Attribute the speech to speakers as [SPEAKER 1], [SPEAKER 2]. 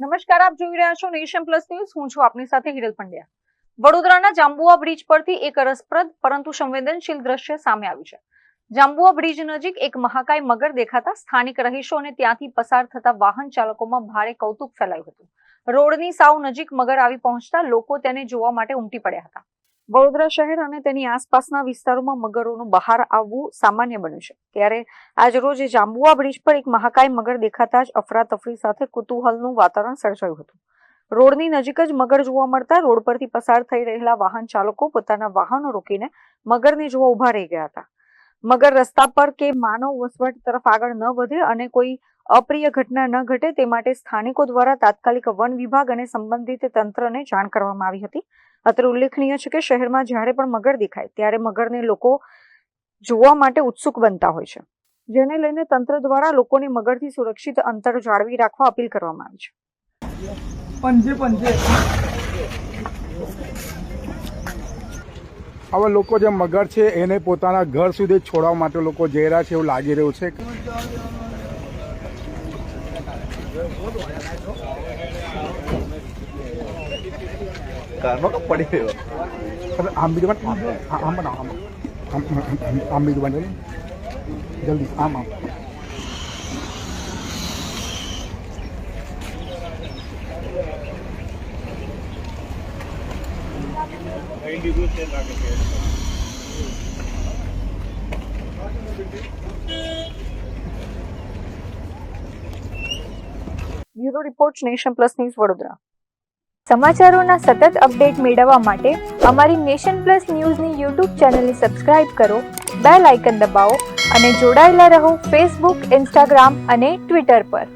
[SPEAKER 1] નમસ્કાર, આપ જોઈ રહ્યા છો નેશન પ્લસ ન્યૂઝ. હું છું આપની સાથે હિરલ પંડ્યા. વડોદરાના જાંબુઆ બ્રિજ પરથી એક રસપ્રદ પરંતુ સંવેદનશીલ દ્રશ્ય સામે આવ્યું છે. જાંબુઆ બ્રિજ નજીક એક મહાકાય મગર દેખાતા સ્થાનિક રહીશો અને ત્યાંથી પસાર થતા વાહન ચાલકોમાં ભારે કૌતુક ફેલાયું હતું. રોડની સાવ નજીક મગર આવી પહોંચતા લોકો તેને જોવા માટે ઉમટી પડ્યા હતા. વડોદરા શહેર અને તેની આસપાસના વિસ્તારોમાં મગરોનું બહાર આવવું સામાન્ય બન્યું છે. ત્યારે આજ રોજ જાંબુઆ બ્રિજ પર એક મહાકાય મગર દેખાતા જ અફરાતફરી સાથે કુતૂહલનું વાતાવરણ સર્જાયું હતું. રોડની નજીક જ મગર જોવા મળતા રોડ પરથી પસાર થઈ રહેલા વાહન ચાલકો પોતાના વાહનો રોકીને મગરને જોવા ઉભા રહી ગયા હતા. મગર રસ્તા પર કે માનવ વસવાટ તરફ આગળ ન વધે અને કોઈ અપ્રિય ઘટના ન ઘટે તે માટે સ્થાનિકો દ્વારા તાત્કાલિક વન વિભાગ અને સંબંધિત તંત્રને જાણ કરવામાં આવી હતી. અત્રે ઉલ્લેખનીય છે કે શહેરમાં જ્યારે પણ મગર દેખાય ત્યારે મગરને લોકો જોવા માટે ઉત્સુક બનતા હોય છે, જેને લઈને તંત્ર દ્વારા લોકોને મગરથી સુરક્ષિત અંતર જાળવી રાખવા અપીલ કરવામાં આવી છે.
[SPEAKER 2] હવે લોકો જે મગર છે એને પોતાના ઘર સુધી છોડવા માટે લોકો જઈ રહ્યા છે એવું લાગી રહ્યું છે. પડી ગયો આમ બીજું આમ બનાવો આમ બીજું બને જલ્દી આમ આમ
[SPEAKER 1] bureau report, nation plus news, Vadodara.
[SPEAKER 3] સમાચારોના સતત અપડેટ મેળવવા માટે અમારી નેશન પ્લસ ન્યૂઝની યુટ્યુબ ચેનલને સબસ્ક્રાઇબ કરો, બેલ આઇકન દબાવો અને જોડાયેલા રહો ફેસબુક, ઇન્સ્ટાગ્રામ અને ટ્વિટર પર.